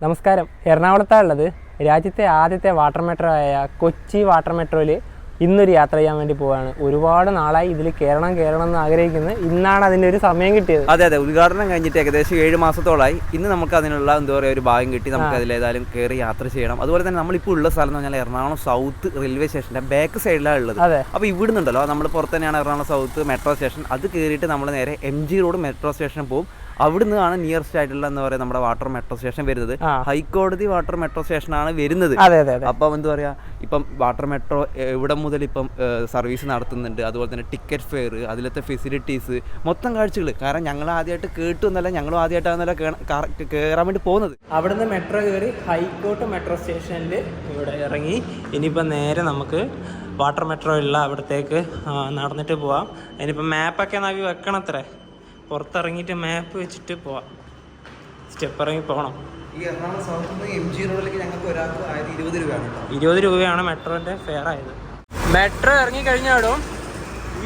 നമസ്കാരം. എറണാകുളത്താണുള്ളത്. രാജ്യത്തെ ആദ്യത്തെ വാട്ടർ മെട്രോ ആയ കൊച്ചി വാട്ടർ മെട്രോയിൽ ഇന്നൊരു യാത്ര ചെയ്യാൻ വേണ്ടി പോവുകയാണ്. ഒരുപാട് നാളായി ഇതിൽ കയറണം എന്ന് ആഗ്രഹിക്കുന്നത്. ഇന്നാണ് അതിൻ്റെ ഒരു സമയം കിട്ടിയത്. അതെ, ഉദ്ഘാടനം കഴിഞ്ഞിട്ട് ഏകദേശം 7 മാസത്തോളമായി. ഇന്ന് നമുക്ക് അതിനുള്ള എന്താ പറയുക ഒരു ഭാഗ്യം കിട്ടി. നമുക്ക് അതിലേതായാലും കയറി യാത്ര ചെയ്യണം. അതുപോലെ തന്നെ നമ്മളിപ്പോൾ ഉള്ള സ്ഥലം എന്ന് പറഞ്ഞാൽ എറണാകുളം സൗത്ത് റെയിൽവേ സ്റ്റേഷൻ്റെ ബാക്ക് സൈഡിലാണ് ഉള്ളത്. അപ്പോൾ ഇവിടുന്നുണ്ടല്ലോ, നമ്മൾ പുറത്ത് തന്നെയാണ് എറണാകുളം സൗത്ത് മെട്രോ സ്റ്റേഷൻ. അത് കയറിയിട്ട് നമ്മൾ നേരെ MG റോഡ് മെട്രോ സ്റ്റേഷനിൽ പോകും. അവിടുന്നാണ് നിയറസ്റ്റ് ആയിട്ടുള്ള എന്താ പറയുക നമ്മുടെ വാട്ടർ മെട്രോ സ്റ്റേഷൻ വരുന്നത്. ഹൈക്കോടതി വാട്ടർ മെട്രോ സ്റ്റേഷനാണ് വരുന്നത്. അപ്പം എന്താ പറയുക, ഇപ്പം വാട്ടർ മെട്രോ ഇവിടെ മുതൽ ഇപ്പം സർവീസ് നടത്തുന്നുണ്ട്. അതുപോലെ തന്നെ ടിക്കറ്റ് ഫെയർ, അതിലത്തെ ഫെസിലിറ്റീസ്, മൊത്തം കാഴ്ചകൾ. കാരണം ഞങ്ങൾ ആദ്യമായിട്ട് കേട്ടു എന്നല്ല, ഞങ്ങളും ആദ്യമായിട്ടാണെന്നല്ല കയറാൻ വേണ്ടി പോകുന്നത്. അവിടുന്ന് മെട്രോ കയറി ഹൈക്കോർട്ട് മെട്രോ സ്റ്റേഷനിൽ ഇവിടെ ഇറങ്ങി ഇനിയിപ്പോൾ നേരെ നമുക്ക് വാട്ടർ മെട്രോ ഉള്ള അവിടത്തേക്ക് നടന്നിട്ട് പോവാം. ഇനിയിപ്പോൾ മാപ്പൊക്കെ നവി വെക്കണത്രേ. പുറത്തിറങ്ങിയിട്ട് മാപ്പ് വെച്ചിട്ട് പോവാം. സ്റ്റെപ്പ് ഇറങ്ങി പോകണം. ഈ എറണാകുളം സൗത്ത് MG റോഡിലേക്ക് ഞങ്ങൾക്ക് ഒരാൾക്ക് 20 രൂപയാണ്. 20 രൂപയാണ് മെട്രോൻ്റെ ഫെയർ ആയത്. മെട്രോ ഇറങ്ങി കഴിഞ്ഞാലും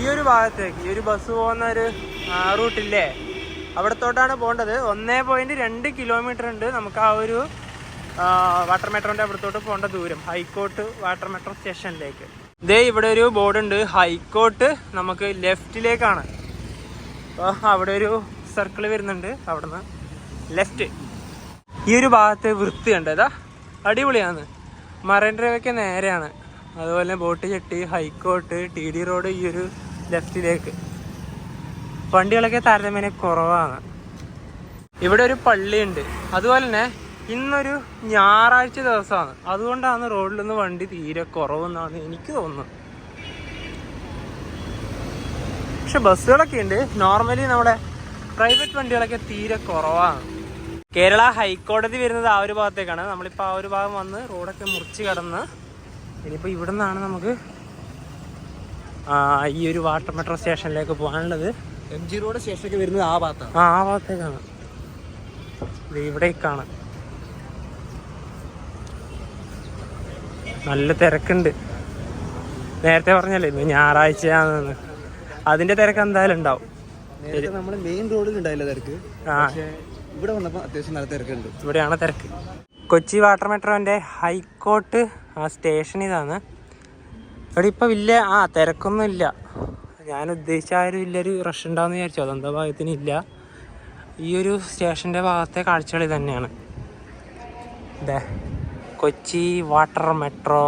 ഈ ഒരു ഭാഗത്തേക്ക് ഈ ഒരു ബസ് പോകുന്ന ഒരു റൂട്ടില്ലേ, അവിടത്തോട്ടാണ് പോകേണ്ടത്. 1.2 കിലോമീറ്റർ ഉണ്ട് നമുക്ക് ആ ഒരു വാട്ടർ മെട്രോൻ്റെ അവിടത്തോട്ട് പോകേണ്ട ദൂരം, ഹൈക്കോർട്ട് വാട്ടർ മെട്രോ സ്റ്റേഷനിലേക്ക്. ഇതേ ഇവിടെ ഒരു ബോർഡ് ഉണ്ട്, ഹൈക്കോർട്ട് നമുക്ക് ലെഫ്റ്റിലേക്കാണ്. അപ്പോൾ അവിടെ ഒരു സർക്കിൾ വരുന്നുണ്ട്, അവിടെ നിന്ന് ലെഫ്റ്റ്. ഈ ഒരു ഭാഗത്ത് വൃത്തി ഉണ്ട്, ഏതാ അടിപൊളിയാണ്. മറൈൻ ഡ്രൈവൊക്കെ നേരെയാണ്. അതുപോലെ boat Chetty, high court, TD road ഈ ഒരു ലെഫ്റ്റിലേക്ക്. വണ്ടികളൊക്കെ താരതമ്യേന കുറവാണ്. ഇവിടെ ഒരു പള്ളിയുണ്ട്. അതുപോലെ തന്നെ ഇന്നൊരു ഞായറാഴ്ച ദിവസമാണ്, അതുകൊണ്ടാണ് റോഡിൽ നിന്ന് വണ്ടി തീരെ കുറവെന്നാണ് എനിക്ക് തോന്നുന്നത്. പക്ഷെ ബസ്സുകളൊക്കെ ഉണ്ട്. നോർമലി നമ്മുടെ പ്രൈവറ്റ് വണ്ടികളൊക്കെ തീരെ കുറവാണ്. കേരള ഹൈക്കോടതി വരുന്നത് ആ ഒരു ഭാഗത്തേക്കാണ്. നമ്മളിപ്പോൾ ആ ഒരു ഭാഗം വന്ന് റോഡൊക്കെ മുറിച്ച് കടന്ന് ഇനിയിപ്പോൾ ഇവിടെ നിന്നാണ് നമുക്ക് ഈ ഒരു വാട്ടർ മെട്രോ സ്റ്റേഷനിലേക്ക് പോകാനുള്ളത്. MG റോഡ് സ്റ്റേഷനൊക്കെ വരുന്നത് ആ ഭാഗത്താണ്. ആ ഭാഗത്തേക്കാണ്. ഇവിടേക്കാണ്. നല്ല തിരക്കുണ്ട്. നേരത്തെ പറഞ്ഞല്ലേ ഇന്ന് ഞായറാഴ്ചയാണെന്ന്. അതിന്റെ തിരക്ക് എന്തായാലും ഉണ്ടാവും. നമ്മുടെ മെയിൻ റോഡിൽ ഉണ്ടായില്ല തിരക്ക്. ഇവിടെ വന്നപ്പോൾ അത്യാവശ്യം നല്ല തിരക്കുണ്ട്. ഇവിടെയാണ് തിരക്ക്. കൊച്ചി വാട്ടർ മെട്രോന്റെ ഹൈക്കോർട്ട് സ്റ്റേഷൻ ഇതാണ്. ഇവിടെ ഇപ്പൊ വലിയ തിരക്കൊന്നും ഇല്ല. ഞാൻ ഉദ്ദേശിച്ച ആ ഒരു വലിയൊരു റഷ് ഉണ്ടാവുമെന്ന് വിചാരിച്ചു. അതെന്താ ഭാഗത്തിന് ഇല്ല. ഈ ഒരു സ്റ്റേഷന്റെ ഭാഗത്തെ കാഴ്ചകൾ തന്നെയാണ്. ഇതേ Kochi water metro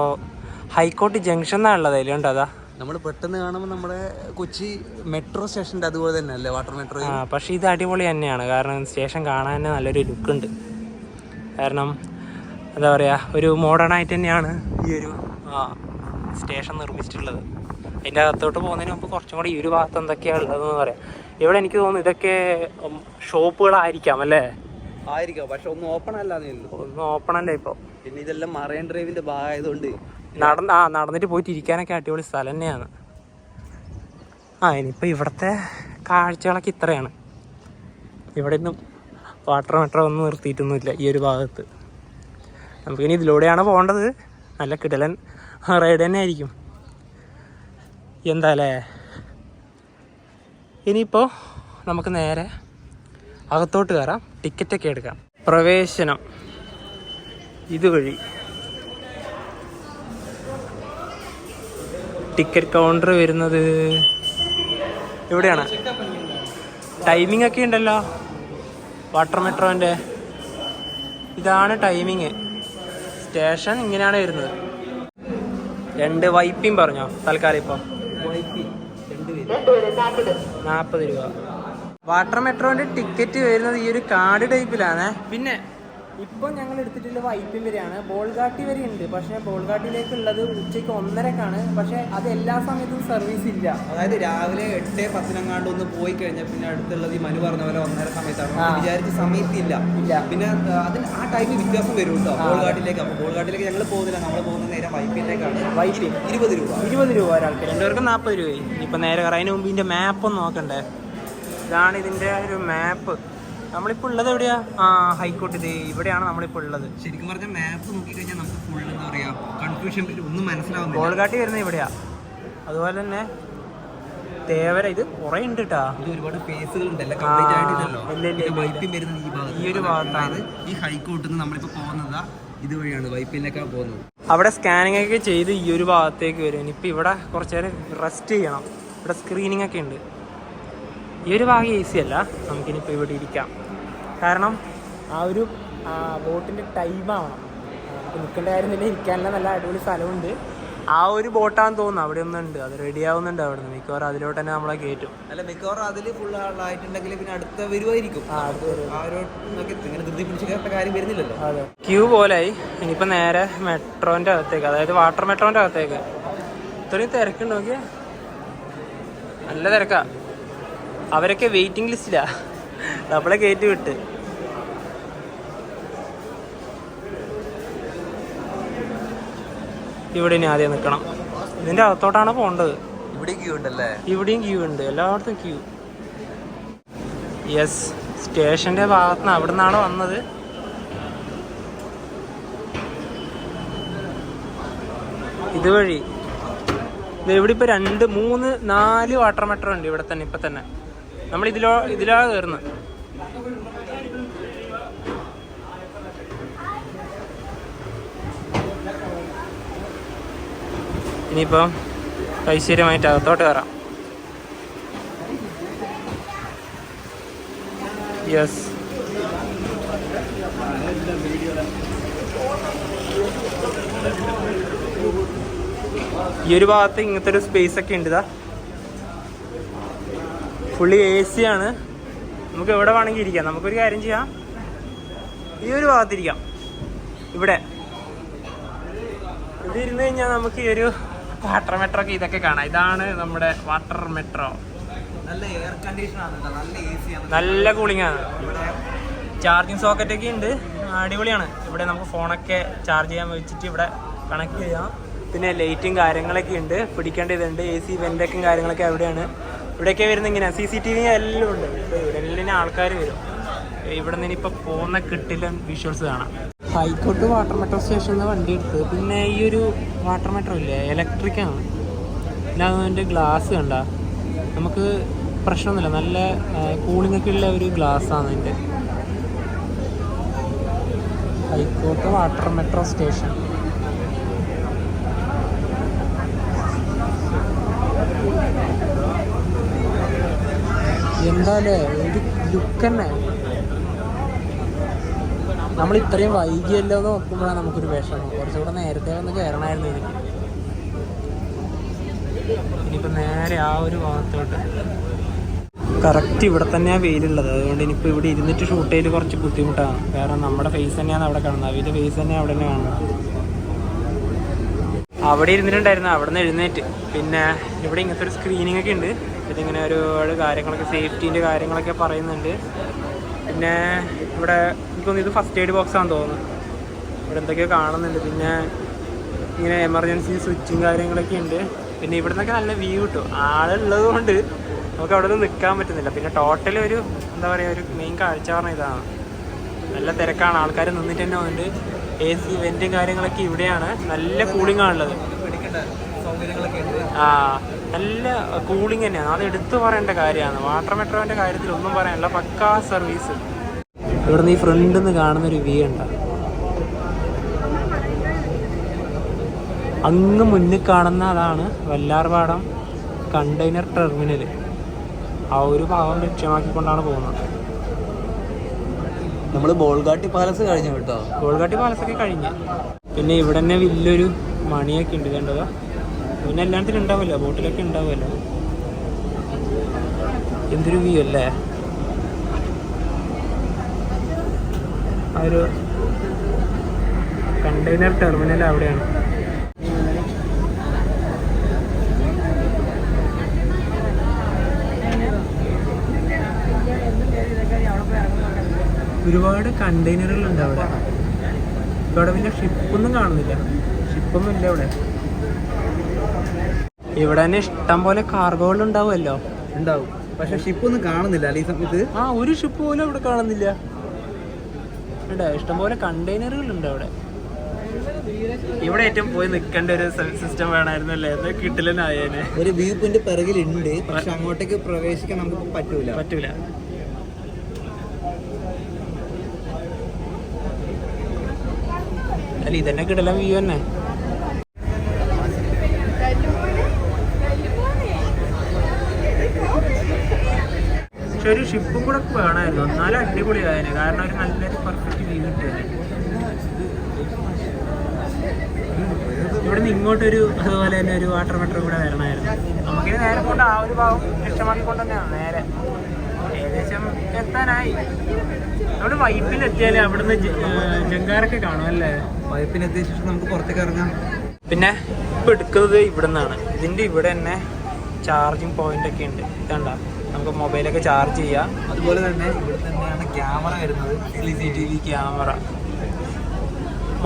high court junction എന്നാണ് ഉള്ളത്. അതിലുണ്ട് അതാ നമ്മൾ പെട്ടെന്ന് കാണുമ്പോൾ നമ്മുടെ കൊച്ചി മെട്രോ സ്റ്റേഷൻ്റെ അതുപോലെ തന്നെ അല്ലേ വാട്ടർ മെട്രോ. പക്ഷേ ഇത് അടിപൊളി തന്നെയാണ്. കാരണം സ്റ്റേഷൻ കാണാൻ തന്നെ നല്ലൊരു ലുക്കുണ്ട്. കാരണം എന്താ പറയുക, ഒരു മോഡേൺ ആയിട്ട് തന്നെയാണ് ഈ ഒരു സ്റ്റേഷൻ നിർമ്മിച്ചിട്ടുള്ളത്. അതിൻ്റെ അകത്തോട്ട് പോകുന്നതിന് മുമ്പ് കുറച്ചും കൂടി ഈ ഒരു ഭാഗത്ത് എന്തൊക്കെയാണ് ഉള്ളതെന്ന് പറയാം. ഇവിടെ എനിക്ക് തോന്നുന്നു ഇതൊക്കെ ഷോപ്പുകളായിരിക്കാം അല്ലേ? ആയിരിക്കാം, പക്ഷെ ഒന്നും ഓപ്പൺ അല്ല. ഒന്നും ഓപ്പൺ അല്ല ഇപ്പോൾ. പിന്നെ ഇതെല്ലാം മറൈൻ ഡ്രൈവിൻ്റെ ഭാഗമായതുകൊണ്ട് നടന്നിട്ട് പോയിട്ട് ഇരിക്കാനൊക്കെ അടിപൊളി സ്ഥലം തന്നെയാണ്. ഇനിയിപ്പോൾ ഇവിടുത്തെ കാഴ്ചകളൊക്കെ ഇത്രയാണ്. ഇവിടെ ഒന്നും വാട്ടർ മെട്രോ ഒന്നും നിർത്തിയിട്ടൊന്നുമില്ല ഈ ഒരു ഭാഗത്ത്. നമുക്കിനി ഇതിലൂടെയാണ് പോകേണ്ടത്. നല്ല കിടലൻ റൈഡ് തന്നെ ആയിരിക്കും. എന്താല്ലേ, ഇനിയിപ്പോൾ നമുക്ക് നേരെ അകത്തോട്ട് കയറാം, ടിക്കറ്റൊക്കെ എടുക്കാം. പ്രവേശനം ഇതുവഴി. ടിക്കറ്റ് കൗണ്ടർ വരുന്നത് ഇവിടെയാണ്. ടൈമിംഗ് ഒക്കെ ഉണ്ടല്ലോ വാട്ടർ മെട്രോൻ്റെ. ഇതാണ് ടൈമിങ്. സ്റ്റേഷൻ ഇങ്ങനെയാണ് വരുന്നത്. 2 വൈപ്പിയും പറഞ്ഞോ തൽക്കാലം. ഇപ്പോൾ 40 രൂപ. വാട്ടർ മെട്രോൻ്റെ ടിക്കറ്റ് വരുന്നത് ഈ ഒരു കാർഡ് ടൈപ്പിലാണ്. പിന്നെ ഇപ്പോൾ ഞങ്ങൾ എടുത്തിട്ടുള്ള വൈപ്പിൻ വരെയാണ്. ബോൾഗാട്ടി വരെ ഉണ്ട്. പക്ഷേ ബോൾഗാട്ടിയിലേക്കുള്ളത് ഉച്ചയ്ക്ക് 1:30-ക്കാണ്. പക്ഷേ അത് എല്ലാ സമയത്തും സർവീസ് ഇല്ല. അതായത് രാവിലെ 8:10 ഒന്ന് പോയി കഴിഞ്ഞാൽ പിന്നെ അടുത്തുള്ളത് ഈ മനു പറഞ്ഞ പോലെ 1:30 സമയത്താണ്. വിചാരിച്ച സമയത്തില്ല. പിന്നെ അതിന് ആ ടൈമിൽ വ്യത്യാസം വരും കേട്ടോ ബോൾഗാട്ടിലേക്ക്. അപ്പോൾ ബോൾഗാട്ടിലേക്ക് ഞങ്ങൾ പോകുന്നില്ല. നമ്മൾ പോകുന്ന നേരെ വൈപ്പിലേക്കാണ്. വൈപ്പിൻ 20 രൂപ ഒരാൾക്ക്. 2 പേർക്ക് 40 രൂപയായി. ഇനിയിപ്പോൾ നേരെ അതിന് മുമ്പ് ഇതിൻ്റെ മാപ്പ് ഒന്ന് നോക്കണ്ടേ. ഇതാണ് ഇതിൻ്റെ ഒരു മാപ്പ്. നമ്മളിപ്പോൾ ഉള്ളത് എവിടെയാ? ഹൈക്കോർട്ട്. ഇത് ഇവിടെയാണ് നമ്മളിപ്പോൾ ഉള്ളത്. ശരിക്കും പറഞ്ഞാൽ മാപ്പ് നോക്കിക്കഴിഞ്ഞാൽ നമുക്ക് ഫുൾ എന്താ പറയുക, കൺഫ്യൂഷൻ, ഒന്നും മനസ്സിലാവുന്നില്ല. ബോൾഗാട്ടി വരുന്നത് ഇവിടെയാ. അതുപോലെ തന്നെ തേവര ഇത് കുറെ ഉണ്ട് കേട്ടാ. ഇത് ഒരുപാട് ഫേസുകൾ ഉണ്ടല്ലോ, കംപ്ലീറ്റ് ആയിട്ടില്ലല്ലോ. വൈപ്പിൻ വരുന്നത് ഈ ഒരു ഭാഗത്താണ്. ഈ ഹൈക്കോട്ടിൽ നിന്ന് നമ്മളിപ്പോൾ പോകുന്നത് ഇതുവഴിയാണ്, വൈപ്പിനൊക്കെ പോകുന്നത്. അവിടെ സ്കാനിങ് ഒക്കെ ചെയ്ത് ഈ ഒരു ഭാഗത്തേക്ക് വരും. ഇനിയിപ്പോൾ ഇവിടെ കുറച്ച് നേരം റെസ്റ്റ് ചെയ്യണം. ഇവിടെ സ്ക്രീനിങ് ഒക്കെ ഉണ്ട്. ഈ ഒരു ഭാഗം ഈസി അല്ല, നമുക്കിനിപ്പോൾ ഇവിടെ ഇരിക്കാം. കാരണം ആ ഒരു ബോട്ടിൻ്റെ ടൈമാവണം. നമുക്ക് നിൽക്കേണ്ട കാര്യമില്ല, ഇരിക്കാനുള്ള നല്ല അടിപൊളി സ്ഥലമുണ്ട്. ആ ഒരു ബോട്ടാന്ന് തോന്നുന്നു അവിടെ ഒന്നുണ്ട്, അത് റെഡി ആവുന്നുണ്ട്. അവിടെ നിന്ന് മിക്കവാറും അതിലോട്ട് തന്നെ നമ്മളെ കയറ്റും. അല്ല, മിക്കവാറും അതിൽ ഫുൾ ആയിട്ടുണ്ടെങ്കിൽ പിന്നെ അടുത്ത വരുമായിരിക്കും. ഇങ്ങനെ ധൃതി പിടിച്ചിട്ട് കാര്യം വരുന്നില്ലല്ലോ. അതെ, ക്യൂ പോലായി. ഇനിയിപ്പോൾ നേരെ മെട്രോൻ്റെ അകത്തേക്ക്, അതായത് വാട്ടർ മെട്രോൻ്റെ അകത്തേക്ക്. ഇത്രയും തിരക്കുണ്ട് നോക്കിയാൽ, നല്ല തിരക്കാ. അവരൊക്കെ വെയിറ്റിംഗ് ലിസ്റ്റിലാ, നമ്മളെ കയറ്റി വിട്ട്. ഇവിടെ ഇനി ആദ്യം നിൽക്കണം. ഇതിൻ്റെ അകത്തോട്ടാണ് പോകേണ്ടത്. ഇവിടെയും ക്യൂ ഉണ്ടല്ലേ? ഇവിടെയും ക്യൂ ഉണ്ട്, എല്ലായിടത്തും ക്യൂ. യെസ്, സ്റ്റേഷൻ്റെ ഭാഗത്തുനിന്ന് അവിടെ നിന്നാണ് വന്നത്. ഇതുവഴി ഇവിടെ ഇപ്പോൾ 2, 3, 4 വാട്ടർ മെട്രോ ഉണ്ട് ഇവിടെ തന്നെ. ഇപ്പം തന്നെ നമ്മൾ ഇതിലാണ് കയറുന്നത്. ഇനിയിപ്പം ഐശ്വര്യമായിട്ട് അകത്തോട്ട് കയറാം. യെസ്, ഈ ഒരു ഭാഗത്ത് ഇങ്ങനത്തെ ഒരു സ്പേസ് ഒക്കെ ഉണ്ട്. ഇതാ ഫുള്ളി AC ആണ്. നമുക്ക് എവിടെ വേണമെങ്കിൽ ഇരിക്കാം. നമുക്കൊരു കാര്യം ചെയ്യാം, ഈ ഒരു ഭാഗത്തിരിക്കാം. ഇവിടെ ഇരുന്ന് കഴിഞ്ഞാൽ നമുക്ക് ഈ ഒരു വാട്ടർ മെട്രോ ഒക്കെ ഇതൊക്കെ കാണാം. ഇതാണ് നമ്മുടെ വാട്ടർ മെട്രോ. നല്ല എയർ കണ്ടീഷൻ ആണ്, നല്ല AC ആണ്, നല്ല കൂളിംഗ് ആണ്. ഇവിടെ ചാർജിങ് സോക്കറ്റ് ഒക്കെ ഉണ്ട്, അടിപൊളിയാണ്. ഇവിടെ നമുക്ക് ഫോണൊക്കെ ചാർജ് ചെയ്യാൻ വെച്ചിട്ട് ഇവിടെ കണക്ട് ചെയ്യാം. പിന്നെ ലൈറ്റും കാര്യങ്ങളൊക്കെ ഉണ്ട്, പിടിക്കേണ്ടതുണ്ട്. AC വെന്റൊക്കെ കാര്യങ്ങളൊക്കെ അവിടെയാണ്. ഇവിടെയൊക്കെ വരുന്ന ഇങ്ങനെ CCTV എല്ലാം ഉണ്ട്. ഇവിടെ എല്ലാം ആൾക്കാർ വരും. ഇവിടെ നിന്ന് ഇനിയിപ്പോൾ പോകുന്ന കിട്ടില്ല വിഷ്വൽസ് കാണാം. ഹൈക്കോട്ട് വാട്ടർ മെട്രോ സ്റ്റേഷനിൽ വണ്ടി എടുത്ത്. പിന്നെ ഈ ഒരു വാട്ടർ മെട്രോ ഇല്ലേ, ഇലക്ട്രിക്കാണ്. പിന്നെ അതിൻ്റെ ഗ്ലാസ് കണ്ട, നമുക്ക് പ്രശ്നമൊന്നുമില്ല, നല്ല കൂളിംഗ് ഒക്കെ ഉള്ള ഒരു ഗ്ലാസ്സാണ് അതിൻ്റെ. High Court water metro station. എന്താല്ലേ ഒരു ലുക്ക് തന്നെ. നമ്മൾ ഇത്രയും വൈകിയല്ലോ എന്ന് നോക്കുമ്പോഴാണ് നമുക്കൊരു വിഷമം. കുറച്ചുകൂടെ നേരത്തെ വന്ന് കയറണമായിരുന്നു എനിക്ക്. ഇനിയിപ്പോൾ നേരെ ആ ഒരു ഭാഗത്തോട്ട്. കറക്റ്റ് ഇവിടെ തന്നെയാണ് വെയിലുള്ളത്. അതുകൊണ്ട് ഇനിയിപ്പോൾ ഇവിടെ ഇരുന്നിട്ട് ഷൂട്ട് ചെയ്ത് കുറച്ച് ബുദ്ധിമുട്ടാണ്. കാരണം നമ്മുടെ ഫേസ് തന്നെയാണ് അവിടെ കാണുന്നത്, അവരുടെ ഫേസ് തന്നെ അവിടെ തന്നെ കാണുന്നത്. അവിടെ ഇരുന്നിട്ടുണ്ടായിരുന്നു, അവിടെ നിന്ന് എഴുന്നേറ്റ്. പിന്നെ ഇവിടെ ഇങ്ങനത്തെ ഒരു സ്ക്രീനിങ് ഒക്കെ ഉണ്ട്. ഇതിങ്ങനെ ഒരുപാട് കാര്യങ്ങളൊക്കെ, സേഫ്റ്റീൻ്റെ കാര്യങ്ങളൊക്കെ പറയുന്നുണ്ട്. പിന്നെ ഇവിടെ എനിക്കൊന്ന് ഇത് ഫസ്റ്റ് എയ്ഡ് ബോക്സ് ആണെന്ന് തോന്നുന്നു. ഇവിടെ എന്തൊക്കെയോ കാണുന്നുണ്ട്. പിന്നെ ഇങ്ങനെ എമർജൻസി സ്വിച്ചും കാര്യങ്ങളൊക്കെ ഉണ്ട്. പിന്നെ ഇവിടെ നിന്നൊക്കെ നല്ല വ്യൂ കിട്ടും. ആളുള്ളത് കൊണ്ട് നമുക്ക് അവിടെ നിന്ന് നിൽക്കാൻ പറ്റുന്നില്ല. പിന്നെ ടോട്ടൽ ഒരു എന്താ പറയുക, ഒരു മെയിൻ കാഴ്ച പറഞ്ഞാൽ ഇതാണ്. നല്ല തിരക്കാണ്, ആൾക്കാർ നിന്നിട്ട് തന്നെ വന്നിട്ട്. AC വെന്റും കാര്യങ്ങളൊക്കെ ഇവിടെയാണ്. നല്ല കൂളിംഗ് ആണുള്ളത്. ആ, നല്ല കൂളിംഗ് തന്നെയാണ്. അത് എടുത്തു പറയേണ്ട കാര്യമാണ്. വാട്ടർ മെട്രോൻ്റെ കാര്യത്തിൽ ഒന്നും പറയാനില്ല, പക്കാ സർവീസ്. ഇവിടെ നിന്ന് ഈ ഫ്രണ്ടിൽ നിന്ന് കാണുന്നൊരു വ്യൂ ഉണ്ട്. അങ്ങ് മുന്നിൽ കാണുന്ന അതാണ് വല്ലാർപാടം കണ്ടെയ്നർ ടെർമിനൽ. ആ ഒരു ഭാഗം ലക്ഷ്യമാക്കിക്കൊണ്ടാണ് പോകുന്നത്. നമ്മൾ ബോൾഗാട്ടി പാലസ് കഴിഞ്ഞു കേട്ടോ. ബോൾഗാട്ടി പാലസൊക്കെ കഴിഞ്ഞ്. പിന്നെ ഇവിടെ തന്നെ വലിയൊരു മണിയൊക്കെ ഉണ്ട്, കണ്ടതാ. പിന്നെ എല്ലാത്തിനും ഉണ്ടാവുമല്ലോ, ബോട്ടിലൊക്കെ ഉണ്ടാവുമല്ലോ. എന്തൊരു വ്യൂ അല്ലേ. ആ ഒരു കണ്ടെയ്നർ ടെർമിനൽ അവിടെയാണ്. ഒരുപാട് കണ്ടെയ്നറുകളുണ്ട് അവിടെ. ഇവിടെ പിന്നെ ഷിപ്പൊന്നും കാണുന്നില്ല, ഷിപ്പൊന്നും ഇല്ല ഇവിടെ. ഇവിടെ തന്നെ ഇഷ്ടം പോലെ കാർഗോകൾ ഉണ്ടാവുമല്ലോ. ഉണ്ടാവും, പക്ഷെ ഷിപ്പൊന്നും കാണുന്നില്ല ഈ സമയത്ത്. ആ, ഒരു ഷിപ്പ് പോലും ഇവിടെ കാണുന്നില്ല. ഇവിടെ ഇഷ്ടംപോലെ കണ്ടെയ്നറുകളുണ്ട് അവിടെ. ഇവിടെ ഏറ്റവും പോയി നിൽക്കേണ്ട ഒരു സിസ്റ്റം വേണമായിരുന്നു അല്ലേ? അത് കിട്ടലെന്നായേനെ. ഒരു വ്യൂ പോയിന്റ് പിറകിലുണ്ട്, പക്ഷെ അങ്ങോട്ടേക്ക് പ്രവേശിക്കാൻ നമുക്ക് പറ്റൂല. അല്ല ഇതന്നെ കിടല വ്യൂ തന്നെ. പക്ഷെ ഒരു ഷിപ്പും കൂടെ വേണമായിരുന്നു, എന്നാലും അടിപൊളിയായേനെ. കാരണം ഒരു നല്ലൊരു പെർഫെക്റ്റ് വ്യൂ കിട്ടിയത്. ഇവിടെ നിന്ന് ഇങ്ങോട്ടൊരു അതുപോലെ തന്നെ ഒരു വാട്ടർ മെട്രോ കൂടെ വരണമായിരുന്നു. നമുക്കിത് നേരെ കൊണ്ട് ആ ഒരു ഭാഗം ലക്ഷ്യമാക്കിക്കൊണ്ട് തന്നെയാണ് നേരെ ഏകദേശം എത്താനായി. നമ്മുടെ വൈപ്പിലെത്തിയാലേ അവിടുന്ന് ജങ്കാറൊക്കെ കാണും അല്ലേ? വൈപ്പിനെത്തിയ ശേഷം നമുക്ക് പുറത്തേക്ക് ഇറങ്ങാം. പിന്നെ ഇപ്പം എടുക്കുന്നത് ഇവിടെ നിന്നാണ്. ഇതിൻ്റെ ഇവിടെ തന്നെ ചാർജിങ് പോയിന്റ് ഒക്കെ ഉണ്ട്. ഇതണ്ട, നമുക്ക് മൊബൈലൊക്കെ ചാർജ് ചെയ്യാം. അതുപോലെ തന്നെ ഇവിടെ തന്നെയാണ് ക്യാമറ വരുന്നത്, CCTV ക്യാമറ.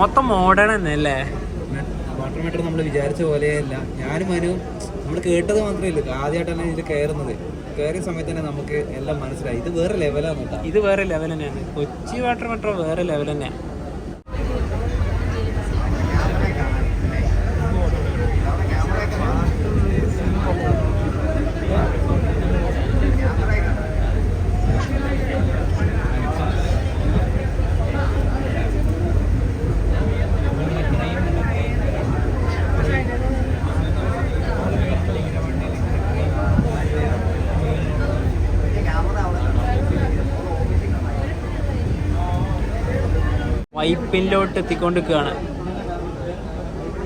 മൊത്തം മോഡേൺ തന്നെ അല്ലേ? വാട്ടർ മെട്രോ നമ്മൾ വിചാരിച്ച പോലെയല്ല. ഞാനും അനുവും നമ്മൾ കേട്ടത് മാത്രമേ ഉള്ളൂ, ആദ്യമായിട്ടാണ് ഇതിൽ കയറുന്നത്. കയറിയ സമയത്ത് തന്നെ നമുക്ക് എല്ലാം മനസ്സിലായി, ഇത് വേറെ ലെവലാണ് കേട്ടോ. ഇത് വേറെ ലെവൽ തന്നെയാണ്. കൊച്ചി വാട്ടർ മെട്രോ വേറെ ലെവൽ തന്നെയാണ്. വൈപ്പിലോട്ട് എത്തിക്കൊണ്ടിരിക്കുകയാണ്.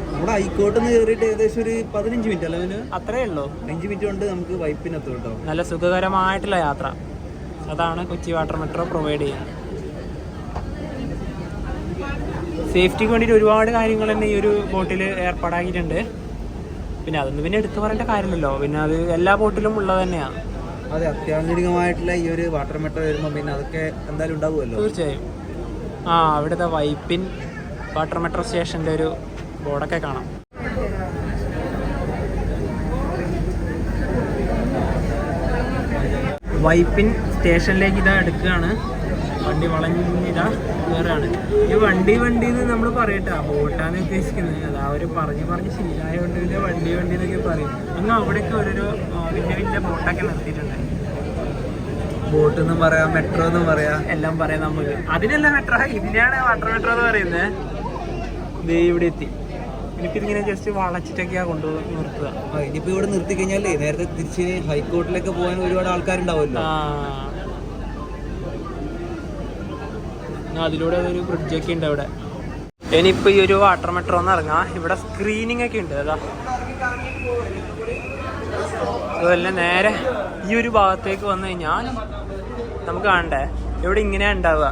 നമ്മുടെ ഹൈക്കോട്ട് നിന്ന് കയറിയിട്ട് ഏകദേശം ഒരു 15 മിനിറ്റ് അല്ലേ? അത്രേ ഉള്ളൂ. 5 മിനിറ്റ് കൊണ്ട് നമുക്ക് വൈപ്പിനെത്തും കേട്ടോ. നല്ല സുഖകരമായിട്ടുള്ള യാത്ര. അതാണ് കൊച്ചി വാട്ടർ മെട്രോ പ്രൊവൈഡ് ചെയ്യുന്നത്. സേഫ്റ്റിക്ക് വേണ്ടിയിട്ട് ഒരുപാട് കാര്യങ്ങൾ തന്നെ ഈ ഒരു ബോട്ടിൽ ഏർപ്പാടാക്കിയിട്ടുണ്ട്. പിന്നെ അതൊന്നും പിന്നെ എടുത്തു പറയേണ്ട കാര്യമില്ലല്ലോ, പിന്നെ അത് എല്ലാ ബോട്ടിലും ഉള്ളത് തന്നെയാണ്. അതെ, അത്യാധുനികമായിട്ടുള്ള ഈ ഒരു വാട്ടർ മെട്രോ വരുമ്പോൾ പിന്നെ അതൊക്കെ എന്തായാലും ഉണ്ടാവുമല്ലോ. തീർച്ചയായും. അവിടുത്തെ വൈപ്പിൻ വാട്ടർ മെട്രോ സ്റ്റേഷൻ്റെ ഒരു ബോർഡൊക്കെ കാണാം. വൈപ്പിൻ സ്റ്റേഷനിലേക്ക് ഇതാ എടുക്കുകയാണ്. വണ്ടി വളഞ്ഞിതാ കയറുകയാണ്. ഈ വണ്ടി നമ്മൾ പറയട്ടാ ബോട്ടാണ് ഉദ്ദേശിക്കുന്നത്. അത് അവർ പറഞ്ഞ് ശീലമായതുകൊണ്ട് പിന്നെ വണ്ടി എന്നൊക്കെ പറയും. അങ്ങ് അവിടെയൊക്കെ ഓരോരോ വലിയ ബോട്ടൊക്കെ നിർത്തിയിട്ടുണ്ട്. ബോട്ട് എന്നും പറയാം, മെട്രോ എന്നും പറയാം, എല്ലാം പറയാം നമുക്ക്. അതിനല്ല മെട്രോ, ഇതിനെയാണ് വാട്ടർ മെട്രോ എന്ന് പറയുന്നത്. ദേ ഇവിടെ എത്തി. എനിക്കിതിങ്ങനെ ജസ്റ്റ് വളച്ചിട്ടൊക്കെയാ കൊണ്ടു നിർത്തുക. ഇനിയിപ്പോ ഇവിടെ നിർത്തി കഴിഞ്ഞാലേ നേരത്തെ തിരിച്ച് ഹൈക്കോർട്ടിലേക്ക് പോകാൻ ഒരുപാട് ആൾക്കാരുണ്ടാവുമല്ലോ. അതിലൂടെ ഒരു ബ്രിഡ്ജൊക്കെ ഉണ്ട് അവിടെ. ഇനിയിപ്പോൾ ഈ ഒരു വാട്ടർ മെട്രോ എന്ന് ഇറങ്ങാം. ഇവിടെ സ്ക്രീനിങ് ഒക്കെ ഉണ്ട്. അതാ അതുപോലെ നേരെ ഈ ഒരു ഭാഗത്തേക്ക് വന്നു കഴിഞ്ഞാൽ നമുക്ക് കാണണ്ടേ ഇവിടെ ഇങ്ങനെയാണ് ഉണ്ടാവുക.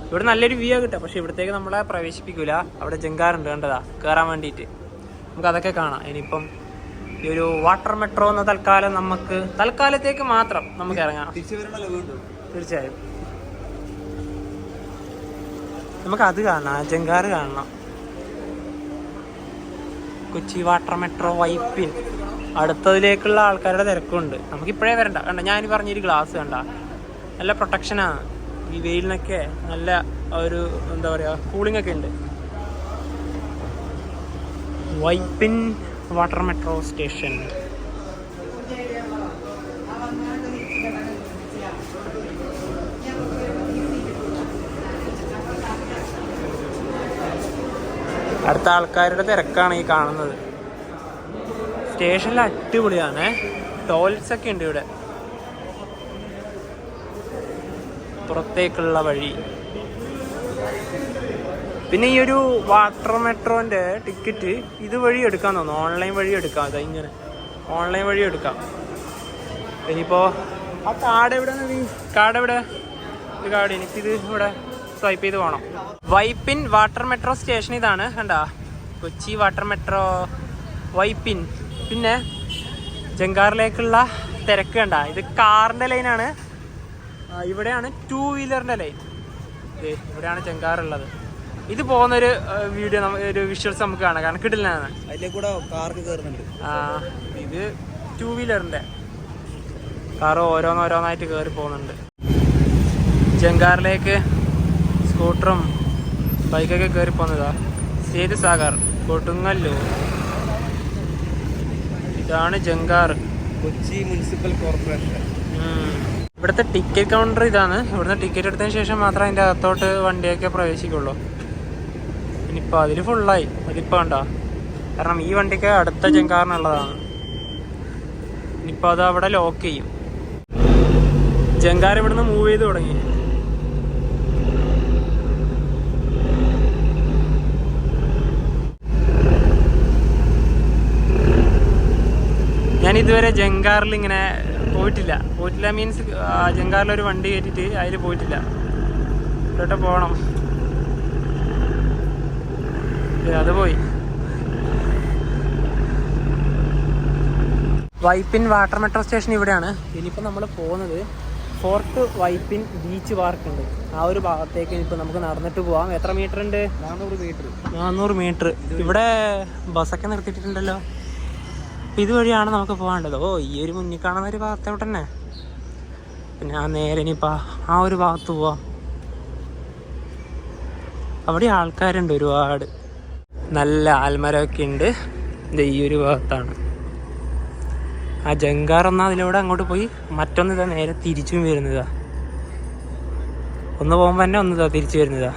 ഇവിടെ നല്ലൊരു വ്യൂ കിട്ടുക. പക്ഷെ ഇവിടത്തേക്ക് നമ്മളെ പ്രവേശിപ്പിക്കൂല. അവിടെ ജങ്കാറുണ്ട് കണ്ടതാ കയറാൻ വേണ്ടിയിട്ട്. നമുക്ക് അതൊക്കെ കാണാം. ഇനിയിപ്പം ഈ ഒരു വാട്ടർ മെട്രോ എന്ന തൽക്കാലത്തേക്ക് മാത്രം നമുക്ക് ഇറങ്ങാം. തീർച്ചയായും നമുക്ക് അത് കാണാം, ജങ്കാറ് കാണണം. Kochi water metro Vypin. അടുത്തതിലേക്കുള്ള ആൾക്കാരുടെ തിരക്കുണ്ട്. നമുക്കിപ്പോഴേ വരണ്ട. കണ്ട ഞാൻ പറഞ്ഞൊരു ഗ്ലാസ് കണ്ട, നല്ല പ്രൊട്ടക്ഷനാണ്. ഈ വെയിലിനൊക്കെ നല്ല ഒരു എന്താ പറയുക കൂളിംഗ് ഒക്കെ ഉണ്ട്. Vypin water metro station. അടുത്ത ആൾക്കാരുടെ തിരക്കാണ് ഈ കാണുന്നത്. സ്റ്റേഷനിൽ അടിപൊളിയാണ്. ടോയ്ലറ്റ്സ് ഒക്കെ ഉണ്ട് ഇവിടെ. പുറത്തേക്കുള്ള വഴി. പിന്നെ ഈ ഒരു വാട്ടർ മെട്രോൻ്റെ ടിക്കറ്റ് ഇതുവഴി എടുക്കാൻ തോന്നുന്നു. ഓൺലൈൻ വഴി എടുക്കാം. അതാ ഇങ്ങനെ ഓൺലൈൻ വഴി എടുക്കാം. ഇനിയിപ്പോൾ ആ കാർഡ് എവിടെ? കാർഡ് എവിടെ? ഇത് കാർഡ് എനിക്കിത് ഇവിടെ സ്വൈപ്പ് ചെയ്ത് പോകണം. വൈപ്പിൻ വാട്ടർ മെട്രോ സ്റ്റേഷൻ ഇതാണ് കണ്ടാ. Kochi water metro Vypin. പിന്നെ ജങ്കാറിലേക്കുള്ള തിരക്ക് കണ്ട. ഇത് കാറിൻ്റെ ലൈനാണ്. ഇവിടെയാണ് 2 വീലറിൻ്റെ ലൈൻ. ഇവിടെയാണ് ജങ്കാറുള്ളത്. ഇത് പോകുന്നൊരു വീഡിയോ ഒരു വിഷ്വൽസ് നമുക്ക് കാണാം. കാരണം കിടിലാണ്. അതിലേക്കൂടെ കാർക്ക് കയറുന്നുണ്ട്. ഇത് 2 വീലറിൻ്റെ കാറ് ഓരോന്നായിട്ട് കയറി പോകുന്നുണ്ട്. ജങ്കാറിലേക്ക് സ്കൂട്ടറും ബൈക്കൊക്കെ കയറി പോകുന്നതാ. സേത് സാഗർ, കൊടുങ്ങല്ലൂർ. ഇതാണ് ജങ്കാർ, കൊച്ചി മുനിസിപ്പൽ കോർപ്പറേഷൻ. ഇവിടുത്തെ ടിക്കറ്റ് കൗണ്ടർ ഇതാണ്. ഇവിടുന്ന് ടിക്കറ്റ് എടുത്തതിന് ശേഷം മാത്രമേ അതിൻ്റെ അകത്തോട്ട് വണ്ടിയൊക്കെ പ്രവേശിക്കുള്ളൂ. ഇനിയിപ്പോൾ അതിൽ ഫുള്ളായി. അതിപ്പോൾ കണ്ടോ, കാരണം ഈ വണ്ടിക്ക് അടുത്ത ജങ്കാറിനുള്ളതാണ്. ഇനിയിപ്പോൾ അത് അവിടെ ലോക്ക് ചെയ്യും. ജങ്കാർ ഇവിടുന്ന് മൂവ് ചെയ്ത് തുടങ്ങി. ഞാൻ ഇതുവരെ ജങ്കാറിൽ ഇങ്ങനെ പോയിട്ടില്ല മീൻസ് ജങ്കാറിലൊരു വണ്ടി കയറ്റിയിട്ട് അതിൽ പോയിട്ടില്ല. ഇതോട്ട് പോകണം. അത് പോയി. വൈപ്പിൻ വാട്ടർ മെട്രോ സ്റ്റേഷൻ ഇവിടെയാണ്. ഇനിയിപ്പോൾ നമ്മൾ പോകുന്നത് ഫോർട്ട് വൈപ്പിൻ ബീച്ച് പാർക്ക് ഉണ്ട്, ആ ഒരു ഭാഗത്തേക്ക് ഇനിയിപ്പോൾ നമുക്ക് നടന്നിട്ട് പോവാം. എത്ര മീറ്റർ ഉണ്ട്? 400 മീറ്റർ. ഇവിടെ ബസ്സൊക്കെ നിർത്തിയിട്ടുണ്ടല്ലോ. അപ്പം ഇതുവഴിയാണ് നമുക്ക് പോകേണ്ടത്. ഓ, ഈ ഒരു മുന്നിൽ കാണുന്ന ഒരു ഭാഗത്തോട്ട് തന്നെ. പിന്നെ ആ നേരെ ഇനിയിപ്പോൾ ആ ഒരു ഭാഗത്ത് പോവാം. അവിടെ ആൾക്കാരുണ്ട് ഒരുപാട്. നല്ല ആൽമരമൊക്കെ ഉണ്ട്. ഇത് ഈ ഒരു ഭാഗത്താണ്. ആ ജങ്കാർ ഒന്ന് അതിലൂടെ അങ്ങോട്ട് പോയി, മറ്റൊന്ന് ഇതാ നേരെ തിരിച്ചും വരുന്നതാ. ഒന്ന് പോകുമ്പോൾ തന്നെ ഒന്ന് ഇതാ തിരിച്ചു വരുന്നതാ.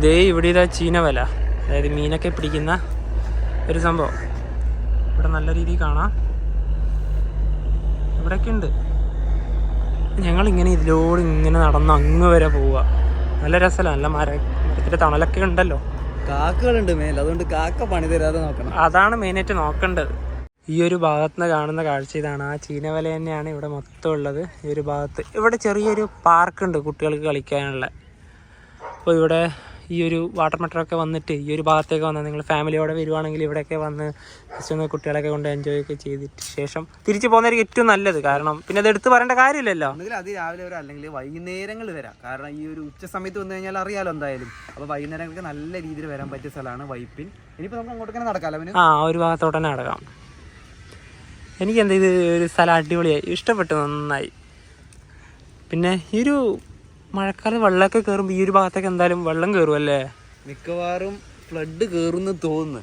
ദേ ഇവിടെ ഇതാ ചീനവല, അതായത് മീനൊക്കെ പിടിക്കുന്ന ഒരു സംഭവം ഇവിടെ നല്ല രീതിയിൽ കാണാം. ഇവിടെയൊക്കെ ഉണ്ട്. ഞങ്ങളിങ്ങനെ ഇതിലൂടെ ഇങ്ങനെ നടന്ന് അങ്ങ് വരെ പോവുക. നല്ല രസമല്ല. നല്ല മരത്തിൻ്റെ തണലൊക്കെ ഉണ്ടല്ലോ. കാക്കകളുണ്ട് മേലെ, അതുകൊണ്ട് കാക്ക പണി തരാതെ നോക്കണം. അതാണ് മെയിനായിട്ട് നോക്കേണ്ടത്. ഈ ഒരു ഭാഗത്ത് നിന്ന് കാണുന്ന കാഴ്ച ഇതാണ്. ആ ചീനവല തന്നെയാണ് ഇവിടെ മൊത്തം ഉള്ളത്. ഈ ഒരു ഭാഗത്ത് ഇവിടെ ചെറിയൊരു പാർക്കുണ്ട് കുട്ടികൾക്ക് കളിക്കാനുള്ള. അപ്പോൾ ഇവിടെ ഈ ഒരു വാട്ടർ മെട്രോ ഒക്കെ വന്നിട്ട് ഈ ഒരു ഭാഗത്തേക്ക് വന്നാൽ നിങ്ങൾ ഫാമിലിയോടെ വരുവാണെങ്കിൽ ഇവിടെയൊക്കെ വന്ന് ജസ്റ്റ് ഒന്ന് കുട്ടികളൊക്കെ കൊണ്ട് എൻജോയ് ഒക്കെ ചെയ്തിട്ട് ശേഷം തിരിച്ചു പോകുന്നതായിരിക്കും ഏറ്റവും നല്ലത്. കാരണം പിന്നെ അത് എടുത്ത് പറയേണ്ട കാര്യമില്ലല്ലോ. അത് രാവിലെ വരാം, അല്ലെങ്കിൽ വൈകുന്നേരങ്ങൾ വരാം. കാരണം ഈ ഒരു ഉച്ച സമയത്ത് വന്നു കഴിഞ്ഞാൽ അറിയാലോ എന്തായാലും. അപ്പോൾ വൈകുന്നേരങ്ങൾക്ക് നല്ല രീതിയിൽ വരാൻ പറ്റിയ സ്ഥലമാണ് വൈപ്പിൻ. ഇനിയിപ്പോൾ നമുക്ക് അങ്ങോട്ട് തന്നെ നടക്കാമല്ലോ. ആ, ഒരു ഭാഗത്തോട്ട് തന്നെ നടക്കാം. എനിക്ക് എന്താ ഇത് ഒരു സ്ഥലം അടിപൊളിയായി, ഇഷ്ടപ്പെട്ടു നന്നായി. പിന്നെ ഈ ഒരു മഴക്കാലം വെള്ളമൊക്കെ കയറുമ്പോൾ ഈ ഒരു ഭാഗത്തേക്ക് എന്തായാലും വെള്ളം കയറുമല്ലേ? മിക്കവാറും ഫ്ലഡ് കയറുമെന്ന് തോന്നുന്നു.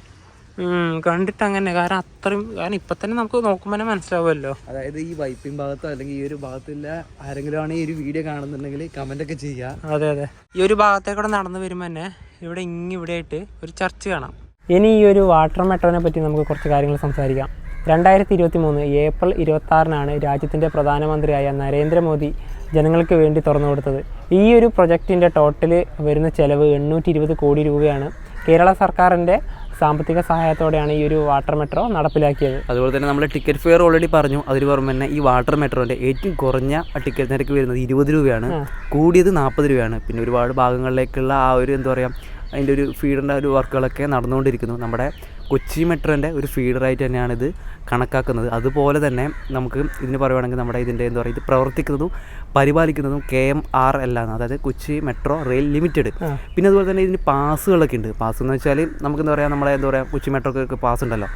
കണ്ടിട്ട് അങ്ങനെ. കാരണം ഇപ്പം തന്നെ നമുക്ക് നോക്കുമ്പോൾ തന്നെ മനസ്സിലാവുമല്ലോ. അതായത് ഈ വൈപ്പിൻ ഭാഗത്തോ അല്ലെങ്കിൽ ഈ ഒരു ഭാഗത്തുള്ള ആരെങ്കിലും ആണ് ഈ ഒരു വീഡിയോ കാണുന്നുണ്ടെങ്കിൽ കമന്റ് ഒക്കെ ചെയ്യുക. അതെ. ഈ ഒരു ഭാഗത്തേക്കൂടെ നടന്നു വരുമ്പോൾ തന്നെ ഇവിടെ ഇവിടെ ആയിട്ട് ഒരു ചർച്ച് കാണാം. ഇനി ഈ ഒരു വാട്ടർ മെട്രോനെ പറ്റി നമുക്ക് കുറച്ച് കാര്യങ്ങൾ സംസാരിക്കാം. 2023 ഏപ്രിൽ 26-നാണ് രാജ്യത്തിൻ്റെ പ്രധാനമന്ത്രിയായ നരേന്ദ്രമോദി ജനങ്ങൾക്ക് വേണ്ടി തുറന്നു കൊടുത്തത്. ഈ ഒരു പ്രൊജക്റ്റിൻ്റെ ടോട്ടൽ വരുന്ന ചിലവ് 820 കോടി രൂപയാണ്. കേരള സർക്കാരിൻ്റെ സാമ്പത്തിക സഹായത്തോടെയാണ് ഈ ഒരു വാട്ടർ മെട്രോ നടപ്പിലാക്കിയത്. അതുപോലെ തന്നെ നമ്മൾ ടിക്കറ്റ് ഫെയർ ഓൾറെഡി പറഞ്ഞു. അതിന് പുറമെ തന്നെ ഈ വാട്ടർ മെട്രോൻ്റെ ഏറ്റവും കുറഞ്ഞ ടിക്കറ്റ് നിരക്ക് വരുന്നത് 20 രൂപയാണ്, കൂടിയത് 40 രൂപയാണ്. പിന്നെ ഒരുപാട് ഭാഗങ്ങളിലേക്കുള്ള ആ ഒരു എന്താ പറയുക, അതിൻ്റെ ഒരു ഫീഡറിൻ്റെ ഒരു വർക്കുകളൊക്കെ നടന്നുകൊണ്ടിരിക്കുന്നു. നമ്മുടെ കൊച്ചി മെട്രോൻ്റെ ഒരു ഫീഡറായിട്ട് തന്നെയാണ് ഇത് കണക്കാക്കുന്നത്. അതുപോലെ തന്നെ നമുക്ക് ഇതിന് പറയുകയാണെങ്കിൽ നമ്മുടെ ഇതിൻ്റെ എന്താ പറയുക, ഇത് പ്രവർത്തിക്കുന്നതും പരിപാലിക്കുന്നതും KMRL ആണ്, അതായത് കൊച്ചി മെട്രോ റെയിൽ ലിമിറ്റഡ്. പിന്നെ അതുപോലെ തന്നെ ഇതിന് പാസുകളൊക്കെ ഉണ്ട്. പാസ് എന്ന് വെച്ചാൽ നമുക്ക് എന്താ പറയുക, നമ്മളെ എന്താ പറയുക കൊച്ചി മെട്രോക്ക് പാസ് ഉണ്ടല്ലോ.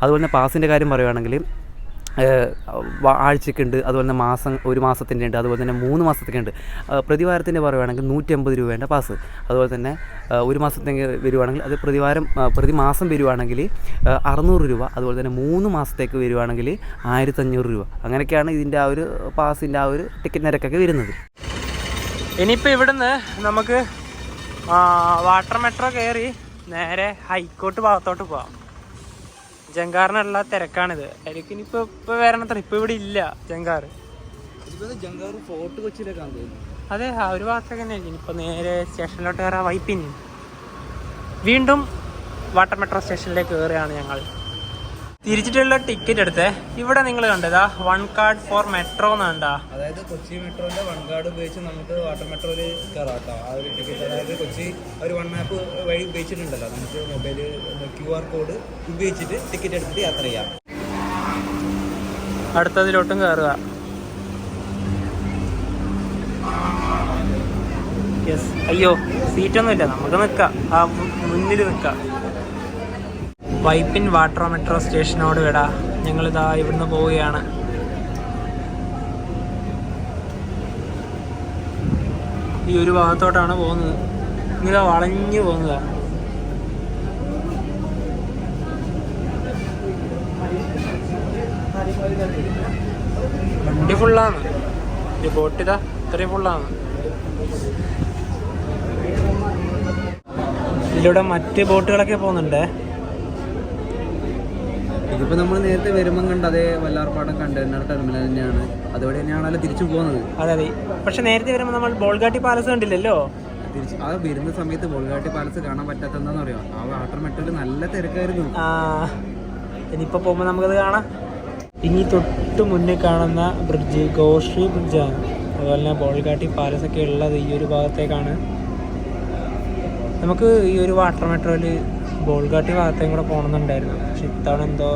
അതുപോലെ തന്നെ പാസിൻ്റെ കാര്യം പറയുകയാണെങ്കിൽ ആഴ്ചയ്ക്കുണ്ട്, അതുപോലെ തന്നെ ഒരു മാസത്തിൻ്റെ ഉണ്ട്, അതുപോലെ തന്നെ 3 മാസത്തേക്ക് ഉണ്ട്. പ്രതിവാരത്തിൻ്റെ പറയുകയാണെങ്കിൽ 150 രൂപേൻ്റെ പാസ്. അതുപോലെ തന്നെ ഒരു മാസത്തേക്ക് വരുവാണെങ്കിൽ അത് പ്രതിമാസം വരുവാണെങ്കിൽ 600 രൂപ. അതുപോലെ തന്നെ 3 മാസത്തേക്ക് വരുവാണെങ്കിൽ 1500 രൂപ. അങ്ങനെയൊക്കെയാണ് ഇതിൻ്റെ ആ ഒരു പാസിൻ്റെ ആ ഒരു ടിക്കറ്റ് നിരക്കൊക്കെ വരുന്നത്. ഇനിയിപ്പോൾ ഇവിടുന്ന് നമുക്ക് വാട്ടർ മെട്രോ കയറി നേരെ ഹൈക്കോർട്ട് ഭാഗത്തോട്ട് പോവാം. ജങ്കാറിനുള്ള തിരക്കാണിത്. എനിക്ക് ഇനിയിപ്പോൾ വരണത്ര ഇപ്പോൾ ഇവിടെ ഇല്ല ജങ്കാർ. ഫോർട്ട് കൊച്ചിയിലേക്കാണ് തോന്നുന്നു. അതെ, ആ ഒരു ഭാഗത്തൊക്കെ തന്നെ. ഇനിയിപ്പോൾ നേരെ സ്റ്റേഷനിലോട്ട് കയറാം. വൈപ്പിൻ വീണ്ടും വാട്ടർ മെട്രോ സ്റ്റേഷനിലേക്ക് കയറുകയാണ് ഞങ്ങൾ. തിരിച്ചിട്ടുള്ള ടിക്കറ്റ് എടുത്തേ. ഇവിടെ നിങ്ങൾ കണ്ടതാ 1 കാർഡ് ഫോർ മെട്രോ എന്ന് കണ്ടാ. അതായത് കൊച്ചി മെട്രോന്റെ 1 കാർഡ് ഉപയോഗിച്ച് നമുക്ക് വാട്ടർ മെട്രോയിൽ കയറാം കേട്ടോ. ആ ഒരു ടിക്കറ്റ്, അതായത് കൊച്ചി ഒരു 1 ആപ്പ് വഴി ഉപയോഗിച്ചിട്ടുണ്ടല്ലോ, നമുക്ക് മൊബൈൽ QR കോഡ് ഉപയോഗിച്ചിട്ട് ടിക്കറ്റ് എടുത്തിട്ട് യാത്ര ചെയ്യാം. അടുത്തതിലോട്ടും കയറുക. യെസ്. അയ്യോ, സീറ്റൊന്നും ഇല്ല, നമുക്ക് നിൽക്കാം. ആ മുന്നിൽ നിൽക്കാം. വൈപ്പിൻ വാട്ടർ മെട്രോ സ്റ്റേഷനോട് വിടാ. ഞങ്ങളിതാ ഇവിടുന്ന് പോവുകയാണ്. ഈ ഒരു ഭാഗത്തോട്ടാണ് പോകുന്നത്. ഇങ്ങനെ വളഞ്ഞു പോകുന്നതാ. വണ്ടി ഫുള്ളാണ്, ഈ ബോട്ട് ഇതാ ഇത്രയും ഫുള്ളാണ്. ഇതിലൂടെ മറ്റ് ബോട്ടുകളൊക്കെ പോകുന്നുണ്ട്. ഇതിപ്പോൾ നമ്മൾ നേരത്തെ വരുമ്പം കണ്ട അതേ വല്ലാർപാടം കണ്ടെയ്നർ ടെർമിനൽ തന്നെയാണ്, അതുവഴി തന്നെയാണല്ലോ തിരിച്ചു പോകുന്നത്. അതെ അതെ, പക്ഷെ നേരത്തെ വരുമ്പോൾ നമ്മൾ ബോൾഗാട്ടി പാലസ് കണ്ടില്ലല്ലോ. തിരിച്ച് ആ വരുന്ന സമയത്ത് ബോൾഗാട്ടി പാലസ് കാണാൻ പറ്റാത്തതെന്ന് പറയാം. ആ വാട്ടർ മെട്രോയിൽ നല്ല തിരക്കായിരുന്നു. ഇനിയിപ്പോൾ പോകുമ്പോൾ നമുക്കത് കാണാം. ഇനി തൊട്ട് മുന്നിൽ കാണുന്ന ബ്രിഡ്ജ് ഗോശ്രീ ബ്രിഡ്ജാണ്. അതുപോലെ തന്നെ ബോൾഗാട്ടി പാലസ് ഒക്കെ ഉള്ളത് ഈ ഒരു ഭാഗത്തേക്കാണ്. നമുക്ക് ഈ ഒരു വാട്ടർ മെട്രോയിൽ ബോൾഗാട്ടി ഭാഗത്തേക്കും കൂടെ പോകണമെന്നുണ്ടായിരുന്നു, പക്ഷെ ഇത്തവണ എന്തോ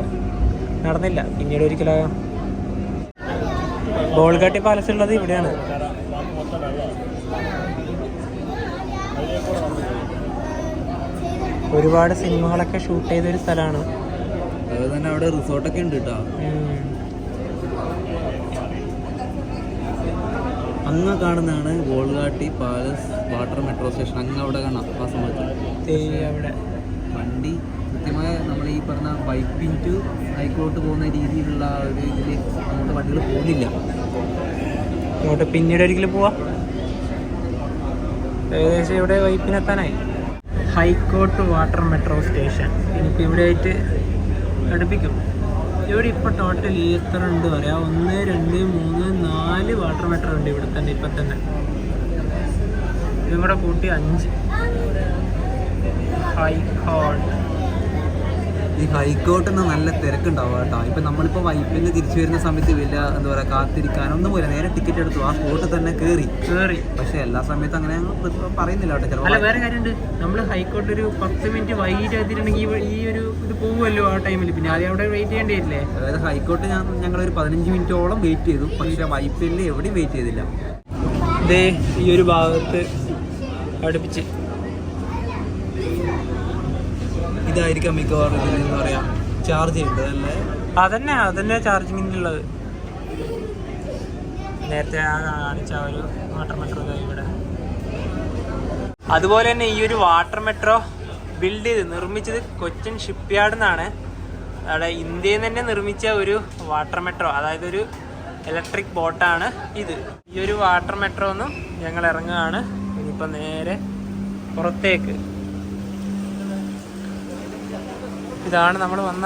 നടന്നില്ല. പിന്നീട് ഒരിക്കലും ബോൾഗാട്ടി പാലസ് ഉള്ളത് ഇവിടെയാണ്. ഒരുപാട് സിനിമകളൊക്കെ ഷൂട്ട് ചെയ്തൊരു സ്ഥലമാണ്. അതുപോലെ തന്നെ അവിടെ റിസോർട്ടൊക്കെ ഉണ്ട് കേട്ടോ. അങ്ങ് കാണുന്നതാണ് Bolgatty palace water metro station. അങ്ങ് അവിടെ കാണാം. ആ സമയത്ത് അവിടെ വണ്ടി കൃത്യമായ നമ്മൾ ഈ പറഞ്ഞ പൈപ്പിൻ ടു ഹൈക്കോർട്ട് പോകുന്ന രീതിയിലുള്ള ഒരു ഇതിൽ അങ്ങോട്ട് വണ്ടികൾ പോകുന്നില്ല. അങ്ങോട്ട് പിന്നീട് ഒരിക്കലും പോവാം. ഏകദേശം ഇവിടെ വൈപ്പിനെത്താനായി. ഹൈക്കോർട്ട് വാട്ടർ മെട്രോ സ്റ്റേഷൻ ഇനിയിപ്പോൾ ഇവിടെ ആയിട്ട് അടുപ്പിക്കും. ഇവിടെ ഇപ്പോൾ ടോട്ടൽ എത്ര ഉണ്ട് പറയാം, 1 2 3 4 വാട്ടർ മെട്രോ ഉണ്ട് ഇവിടെ തന്നെ ഇപ്പം തന്നെ. ഇതും കൂടെ കൂട്ടി 5. ഹൈക്കോർട്ട്, ഈ ഹൈക്കോർട്ടിൽ നിന്ന് നല്ല തിരക്കുണ്ടാവുക കേട്ടോ. ഇപ്പം നമ്മളിപ്പോൾ വൈപ്പിൽ നിന്ന് തിരിച്ചു വരുന്ന സമയത്ത് വലിയ എന്താ പറയുക കാത്തിരിക്കാനൊന്നും പോലെ നേരെ ടിക്കറ്റ് എടുത്തു ആ സ്പോട്ടിൽ തന്നെ കയറി. പക്ഷേ എല്ലാ സമയത്തും അങ്ങനെ പറയുന്നില്ല കേട്ടോ. ചിലപ്പോൾ അല്ല, വേറെ കാര്യമുണ്ട്. നമ്മൾ ഹൈക്കോർട്ട് ഒരു 10 മിനിറ്റ് വൈകിട്ട് എത്തിയിട്ടുണ്ടെങ്കിൽ ഈ ഒരു ഇത് പോകുമല്ലോ ആ ടൈമിൽ, പിന്നെ ആദ്യം അവിടെ വെയിറ്റ് ചെയ്യേണ്ടി വരില്ലേ. അതായത് ഹൈക്കോർട്ട് ഞങ്ങളൊരു 15 മിനിറ്റോളം വെയിറ്റ് ചെയ്തു, പക്ഷേ വൈപ്പിൽ എവിടെയും വെയിറ്റ് ചെയ്തില്ല. ഇതേ ഈ ഒരു ഭാഗത്ത് അടുപ്പിച്ച് ഇതായിരിക്കാം മിക്കവാറും ഇതിൽ എന്താ പറയുക ചാർജ് ചെയ്യുന്നത് അല്ലേ. അതന്നെ ചാർജിങ്ങിനുള്ളത്. നേരത്തെ കാണിച്ച ഒരു വാട്ടർ മെട്രോ ഇവിടെ. അതുപോലെ തന്നെ ഈ ഒരു വാട്ടർ മെട്രോ നിർമ്മിച്ചത് കൊച്ചിൻ ഷിപ്പ് യാർഡിൽ നിന്നാണ്. അവിടെ ഇന്ത്യയിൽ തന്നെ നിർമ്മിച്ച ഒരു വാട്ടർ മെട്രോ, അതായത് ഒരു ഇലക്ട്രിക് ബോട്ടാണ് ഇത്. ഈ ഒരു വാട്ടർ മെട്രോ ഒന്നും ഞങ്ങൾ ഇറങ്ങുകയാണ്. ഇനിയിപ്പോൾ നേരെ പുറത്തേക്ക്. ഇതാണ് നമ്മൾ വന്ന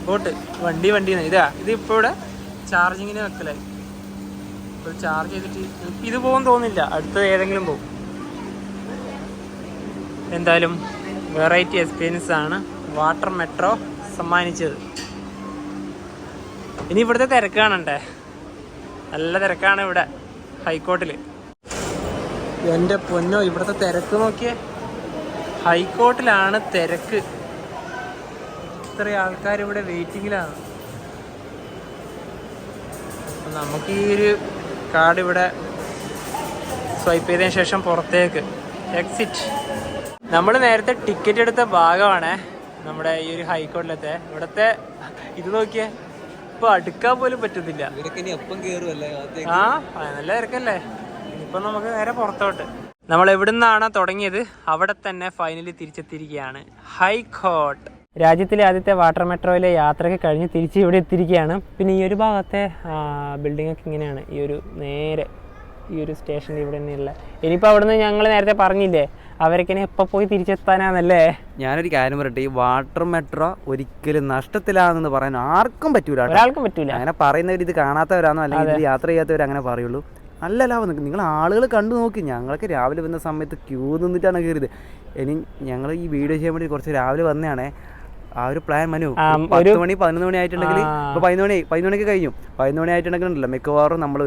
ബോട്ട്. വണ്ടി ഇത് ഇപ്പോൾ ഇവിടെ ചാർജിങ്ങിന് വെക്കലായി. ഇപ്പോൾ ചാർജ് ചെയ്തിട്ട് ഇത് പോകും തോന്നില്ല, അടുത്ത ഏതെങ്കിലും പോകും. എന്തായാലും വെറൈറ്റി എക്സ്പീരിയൻസ് ആണ് വാട്ടർ മെട്രോ സമ്മാനിച്ചത്. ഇനി ഇവിടുത്തെ തിരക്ക് കാണണ്ടേ, നല്ല തിരക്കാണ് ഇവിടെ ഹൈക്കോർട്ടിൽ. എൻ്റെ പൊന്നോ, ഇവിടുത്തെ തിരക്ക് നോക്കിയേ. ഹൈക്കോർട്ടിലാണ് തിരക്ക്. ഇത്രയും ആൾക്കാർ ഇവിടെ വെയിറ്റിങ്ങിലാണ്. നമുക്ക് ഈ ഒരു കാർഡ് ഇവിടെ സ്വൈപ്പ് ചെയ്തതിന് ശേഷം പുറത്തേക്ക് എക്സിറ്റ്. നമ്മൾ നേരത്തെ ടിക്കറ്റ് എടുത്ത ഭാഗമാണ് നമ്മുടെ ഈ ഒരു ഹൈക്കോർട്ടിലത്തെ. ഇവിടുത്തെ ഇത് നോക്കിയേ, ഇപ്പൊ അടുക്കാൻ പോലും പറ്റുന്നില്ല. ആ നല്ല തിരക്കല്ലേ. ഇനിയിപ്പോൾ നമുക്ക് നേരെ പുറത്തോട്ട്. നമ്മൾ എവിടുന്നാണ് തുടങ്ങിയത് അവിടെ തന്നെ ഫൈനലി തിരിച്ചെത്തിയിരിക്കുകയാണ് ഹൈക്കോർട്ട്. രാജ്യത്തിലെ ആദ്യത്തെ വാട്ടർ മെട്രോയിലെ യാത്രയൊക്കെ കഴിഞ്ഞ് തിരിച്ച് ഇവിടെ എത്തിയിരിക്കുകയാണ്. പിന്നെ ഈ ഒരു ഭാഗത്തെ ബിൽഡിംഗ് ഒക്കെ ഇങ്ങനെയാണ്. നേരെ ഈ ഒരു സ്റ്റേഷൻ്റെ ഇവിടെ തന്നെയുള്ള. ഇനിയിപ്പോൾ അവിടുന്ന് ഞങ്ങൾ നേരത്തെ പറഞ്ഞില്ലേ, അവരൊക്കെ എപ്പോൾ പോയി തിരിച്ചെത്താനാന്നല്ലേ. ഞാനൊരു കാര്യം പറയട്ടെ, ഈ വാട്ടർ മെട്രോ ഒരിക്കലും നഷ്ടത്തിലാണെന്ന് പറയാൻ ആർക്കും പറ്റൂല, ഒരാൾക്കും പറ്റൂല. അങ്ങനെ പറയുന്നവർ ഇത് കാണാത്തവരാണോ അല്ലെങ്കിൽ ഇത് യാത്ര ചെയ്യാത്തവർ അങ്ങനെ പറയുള്ളൂ. നല്ല ലാഭം. നിങ്ങൾ ആളുകൾ കണ്ടു നോക്കി. ഞങ്ങൾക്ക് രാവിലെ വന്ന സമയത്ത് ക്യൂ നിന്നിട്ടാണ് കയറിയത്. ഇനി ഞങ്ങൾ ഈ വീഡിയോ ചെയ്യാൻ വേണ്ടി കുറച്ച് രാവിലെ വന്നതാണേ. ആ ഒരു പ്ലാൻ മനു 10 മണി 11 മണി ആയിട്ടുണ്ടെങ്കിൽ ഇപ്പോൾ 11 മണിക്ക് കഴിഞ്ഞു. 11 മണി ആയിട്ടുണ്ടെങ്കിൽ ഉണ്ടല്ലോ മിക്കവാറും നമ്മൾ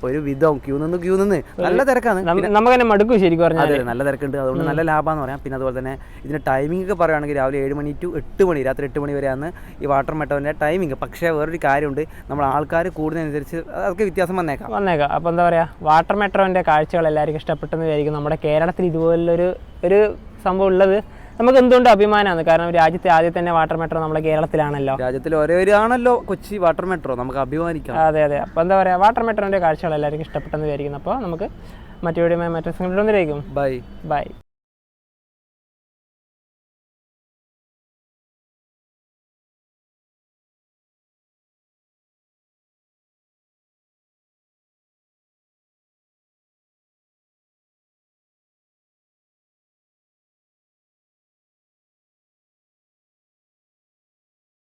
ഒരു വിധം ക്യൂ നിന്ന് നല്ല തിരക്കാണ്. നമുക്ക് മടുക്കും ശരിക്കും പറഞ്ഞാൽ. അതെ, നല്ല തിരക്കുണ്ട്. അതുകൊണ്ട് നല്ല ലാഭമാണെന്ന് പറയാം. പിന്നെ അതുപോലെ തന്നെ ഇതിൻ്റെ ടൈമിംഗ് ഒക്കെ പറയുകയാണെങ്കിൽ രാവിലെ 7 മണി ടു 8 മണി, രാത്രി 8 മണി വരെയാണ് ഈ വാട്ടർ മെട്രോൻ്റെ ടൈമിംഗ്. പക്ഷേ വേറൊരു കാര്യമുണ്ട്, നമ്മൾ ആൾക്കാർ കൂടുന്നതനുസരിച്ച് അതൊക്കെ വ്യത്യാസം വന്നേക്കാം. അപ്പോൾ എന്താ പറയുക, വാട്ടർ മെട്രോൻ്റെ കാഴ്ചകൾ എല്ലാവർക്കും ഇഷ്ടപ്പെട്ടെന്ന് വിചാരിക്കും. നമ്മുടെ കേരളത്തിൽ ഇതുപോലൊരു സംഭവം ഉള്ളത് നമുക്ക് എന്തുകൊണ്ട് അഭിമാനമാണ്. കാരണം രാജ്യത്തെ ആദ്യം തന്നെ വാട്ടർ മെട്രോ നമ്മുടെ കേരളത്തിലാണല്ലോ. രാജ്യത്തിൽ ഒരേ ആണല്ലോ കൊച്ചി വാട്ടർ മെട്രോ, നമുക്ക് അഭിമാനിക്കാം. അതെ. അപ്പോൾ എന്താ പറയുക, വാട്ടർ മെട്രോൻ്റെ കാഴ്ചകൾ എല്ലാവർക്കും ഇഷ്ടപ്പെട്ടെന്ന് വിചാരിക്കുന്നു. അപ്പോൾ നമുക്ക് മറ്റു വീഡിയോ മറ്റു സംഘടനയിലേക്കും. ബൈ.